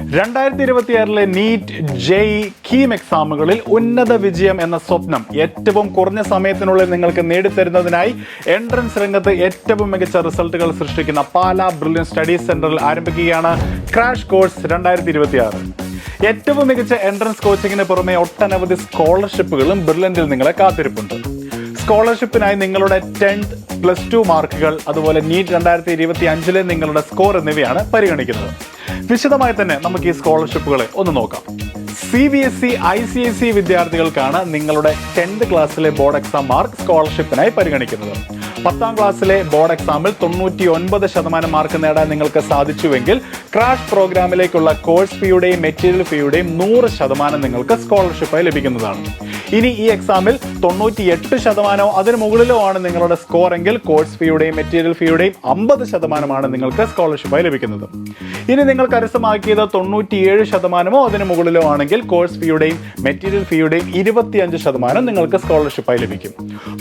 2026 NEET JEE KEAM എക്സാമുകളിൽ ഉന്നത വിജയം എന്ന സ്വപ്നം ഏറ്റവും കുറഞ്ഞ സമയത്തിനുള്ളിൽ നിങ്ങൾക്ക് നേടിത്തരുന്നതിനായി എൻട്രൻസ് രംഗത്ത് ഏറ്റവും മികച്ച റിസൾട്ടുകൾ സൃഷ്ടിക്കുന്ന പാലാ ബ്രില്യൻ സ്റ്റഡീസ് സെന്ററിൽ ആരംഭിക്കുകയാണ് ക്രാഷ് കോഴ്സ് 2026. ഏറ്റവും മികച്ച എൻട്രൻസ് കോച്ചിങ്ങിന് പുറമെ ഒട്ടനവധി സ്കോളർഷിപ്പുകളും ബ്രില്യന്റിൽ നിങ്ങളെ കാത്തിരിപ്പുണ്ട്. സ്കോളർഷിപ്പിനായി നിങ്ങളുടെ 10th +2 മാർക്കുകൾ, അതുപോലെ നീറ്റ് 2025 നിങ്ങളുടെ സ്കോർ എന്നിവയാണ് പരിഗണിക്കുന്നത്. വിശദമായി തന്നെ നമുക്ക് ഈ സ്കോളർഷിപ്പുകളെ ഒന്ന് നോക്കാം. CBSE ICSE വിദ്യാർത്ഥികൾക്കാണ് നിങ്ങളുടെ 10th ക്ലാസ്സിലെ ബോർഡ് എക്സാം മാർക്ക് സ്കോളർഷിപ്പിനായി പരിഗണിക്കുന്നത്. 10ാം ക്ലാസ്സിലെ ബോർഡ് എക്സാമിൽ 99% മാർക്ക് നേടാൻ നിങ്ങൾക്ക് സാധിച്ചുവെങ്കിൽ ക്രാഷ് പ്രോഗ്രാമിലേക്കുള്ള കോഴ്സ് ഫീയുടെയും മെറ്റീരിയൽ ഫീയുടെയും 100% നിങ്ങൾക്ക് സ്കോളർഷിപ്പായി ലഭിക്കുന്നതാണ്. ഇനി ഈ എക്സാമിൽ 98% അതിന് മുകളിലോ ആണ് നിങ്ങളുടെ സ്കോർ എങ്കിൽ കോഴ്സ് ഫീയുടെയും മെറ്റീരിയൽ ഫീയുടെയും 50% നിങ്ങൾക്ക് സ്കോളർഷിപ്പായി ലഭിക്കുന്നത്. ഇനി നിങ്ങൾ കരസ്ഥമാക്കിയത് 97% അതിന് മുകളിലോ ആണെങ്കിൽ കോഴ്സ് ഫീയുടെയും മെറ്റീരിയൽ ഫീയുടെയും 25% നിങ്ങൾക്ക് സ്കോളർഷിപ്പായി ലഭിക്കും.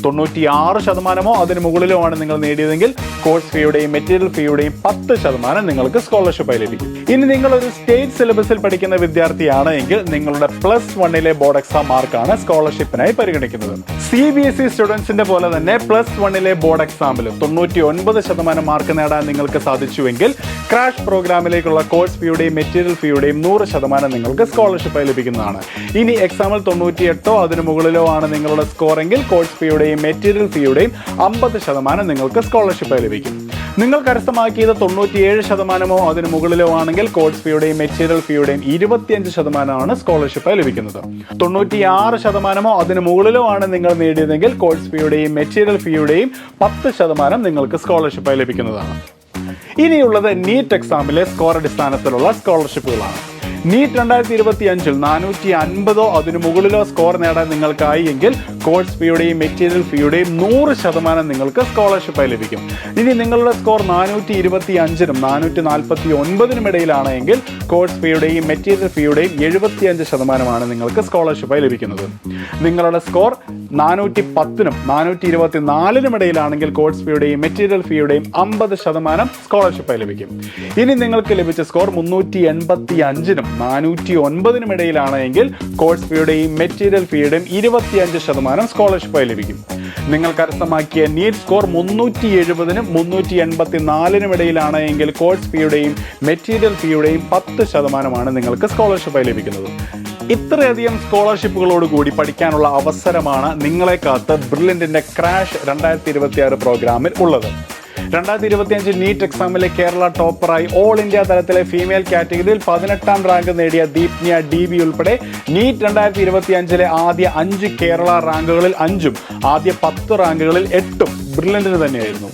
96% അതിന് മുകളിലോ ആണ് നിങ്ങൾ നേടിയതെങ്കിൽ കോഴ്സ് ഫീയുടെയും മെറ്റീരിയൽ ഫീയുടെയും 10% നിങ്ങൾക്ക് സ്കോളർഷിപ്പായി ലഭിക്കും. ഇനി നിങ്ങൾ ഒരു സ്റ്റേറ്റ് സിലബസിൽ പഠിക്കുന്ന വിദ്യാർത്ഥിയാണ് എങ്കിൽ നിങ്ങളുടെ +1 ബോർഡ് എക്സാം മാർക്കാണ് സ്കോളർഷിപ്പിനായി പരിഗണിക്കുന്നത്. CBSE സ്റ്റുഡൻസിന്റെ പോലെ തന്നെ +1 ബോർഡ് എക്സാമിൽ 99% മാർക്ക് നേടാൻ നിങ്ങൾക്ക് സാധിച്ചുവെങ്കിൽ ക്രാഷ് പ്രോഗ്രാമിലേക്കുള്ള കോഴ്സ് ഫീയുടെയും മെറ്റീരിയൽ ഫീയുടെയും 100% നിങ്ങൾക്ക് സ്കോളർഷിപ്പായി ലഭിക്കുന്നതാണ്. ഇനി എക്സാമിൽ 98 അതിന് മുകളിലോ ആണ് നിങ്ങളുടെ സ്കോർ എങ്കിൽ കോഴ്സ് ഫീയുടെയും മെറ്റീരിയൽ ഫീയുടെയും 50% നിങ്ങൾക്ക് സ്കോളർഷിപ്പായി ലഭിക്കും. നിങ്ങൾ കരസ്ഥമാക്കിയത് 97% അതിന് മുകളിലോ ആണെങ്കിൽ കോഴ്സ് ഫീയുടെയും മെറ്റീരിയൽ ഫീയുടെയും 25% സ്കോളർഷിപ്പായി ലഭിക്കുന്നത്. 96% അതിന് മുകളിലോ ആണ് നിങ്ങൾ നേടിയതെങ്കിൽ കോഴ്സ് ഫീയുടെയും മെറ്റീരിയൽ ഫീയുടെയും 10% നിങ്ങൾക്ക് സ്കോളർഷിപ്പായി ലഭിക്കുന്നതാണ്. ഇനിയുള്ളത് നീറ്റ് എക്സാമിലെ സ്കോർ അടിസ്ഥാനത്തിലുള്ള സ്കോളർഷിപ്പുകളാണ്. നീറ്റ് 2025 450 അതിന് മുകളിലോ സ്കോർ നേടാൻ നിങ്ങൾക്കായി എങ്കിൽ കോഴ്സ് ഫീയുടെയും മെറ്റീരിയൽ ഫീയുടെയും 100% നിങ്ങൾക്ക് സ്കോളർഷിപ്പായി ലഭിക്കും. ഇനി നിങ്ങളുടെ സ്കോർ 425 449 ഇടയിലാണ് എങ്കിൽ കോഴ്സ് ഫീയുടെയും മെറ്റീരിയൽ ഫീയുടെയും 75% നിങ്ങൾക്ക് സ്കോളർഷിപ്പായി ലഭിക്കുന്നത്. നിങ്ങളുടെ സ്കോർ 410 424 ഇടയിലാണെങ്കിൽ കോഴ്സ് ഫീയുടെയും മെറ്റീരിയൽ ഫീയുടെയും 50% സ്കോളർഷിപ്പായി ലഭിക്കും. ഇനി നിങ്ങൾക്ക് ലഭിച്ച സ്കോർ 385 409 ഇടയിലാണ് എങ്കിൽ കോഴ്സ് ഫീയുടെയും മെറ്റീരിയൽ ഫീയുടെയും 25% സ്കോളർഷിപ്പായി ലഭിക്കും. നിങ്ങൾ കരസ്ഥമാക്കിയ നീറ്റ് സ്കോർ 370 384 ഇടയിലാണ് എങ്കിൽ കോഴ്സ് ഫീയുടെയും മെറ്റീരിയൽ ഫീയുടെയും 10% നിങ്ങൾക്ക് സ്കോളർഷിപ്പായി ലഭിക്കുന്നത്. ഇത്രയധികം സ്കോളർഷിപ്പുകളോട് കൂടി പഠിക്കാനുള്ള അവസരമാണ് നിങ്ങളെ കാത്ത് ബ്രില്യന്റിന്റെ ക്രാഷ് 2026 പ്രോഗ്രാമിൽ ഉള്ളത്. 2025 നീറ്റ് എക്സാമിലെ കേരള ടോപ്പറായി ഓൾ ഇന്ത്യ തലത്തിലെ ഫീമെയിൽ കാറ്റഗറിയിൽ 18ാം റാങ്ക് നേടിയ ദീപ്നിയ DB ഉൾപ്പെടെ നീറ്റ് 2025 ആദ്യ 5 കേരള റാങ്കുകളിൽ 5ഉം ആദ്യ 10 റാങ്കുകളിൽ 8ഉം ബ്രില്യന്റിന് തന്നെയായിരുന്നു.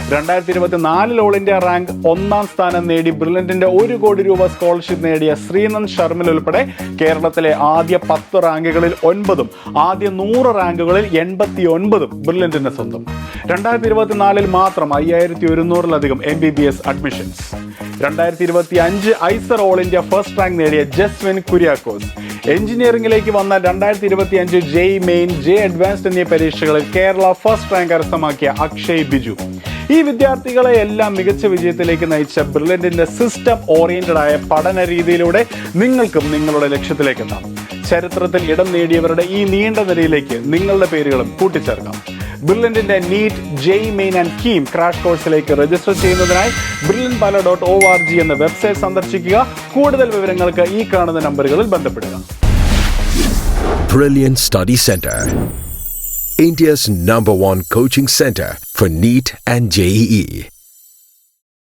2024 ഓൾ ഇന്ത്യ റാങ്ക് 1ാം സ്ഥാനം നേടി ബ്രില്യന്റിന്റെ 1 കോടി രൂപ സ്കോളർഷിപ്പ് നേടിയ ശ്രീനന്ദ് ശർമിൽ ഉൾപ്പെടെ കേരളത്തിലെ ആദ്യ 10 റാങ്കുകളിൽ 9ഉം ആദ്യ 100 റാങ്കുകളിൽ 89ഉം ബ്രില്യന്റിന്റെ സ്വന്തം. 2024 മാത്രം 5100-ലധികം MBBS admissions. 2025 IISER all India first rank നേടിയ ജസ്വിൻ കുര്യാക്കോസ്. എഞ്ചിനീയറിംഗിലേക്ക് വന്ന 2025 ജെഇ മെയിൻ, ജെ അഡ്വാൻസ്ഡ് എന്നീ പരീക്ഷകളിൽ കേരള ഫസ്റ്റ് റാങ്ക് കരസ്ഥമാക്കിയ അക്ഷയ് ബിജു. ഈ വിദ്യാർത്ഥികളെ എല്ലാം മികച്ച വിജയത്തിലേക്ക് നയിച്ച ബ്രില്യന്റിന്റെ സിസ്റ്റം ഓറിയന്റഡ് ആയ പഠന രീതിയിലൂടെ നിങ്ങൾക്കും നിങ്ങളുടെ ലക്ഷ്യത്തിലേക്ക് എത്താം. ചരിത്രത്തിൽ ഇടം നേടിയവരുടെ ഈ നീണ്ട നിരയിലേക്ക് നിങ്ങളുടെ പേരുകളും കൂട്ടിച്ചേർക്കാം. ബ്രില്യന്റിന്റെ NEET, JEE Main and KEAM crash കോഴ്സിലേക്ക് രജിസ്റ്റർ ചെയ്യുന്നതിനായി brilliantpala.org എന്ന വെബ്സൈറ്റ് സന്ദർശിക്കുക. കൂടുതൽ വിവരങ്ങൾക്ക് ഈ കാണുന്ന നമ്പറുകളിൽ ബന്ധപ്പെടുക. Brilliant Study Center, India's #1 coaching center for NEET and JEE.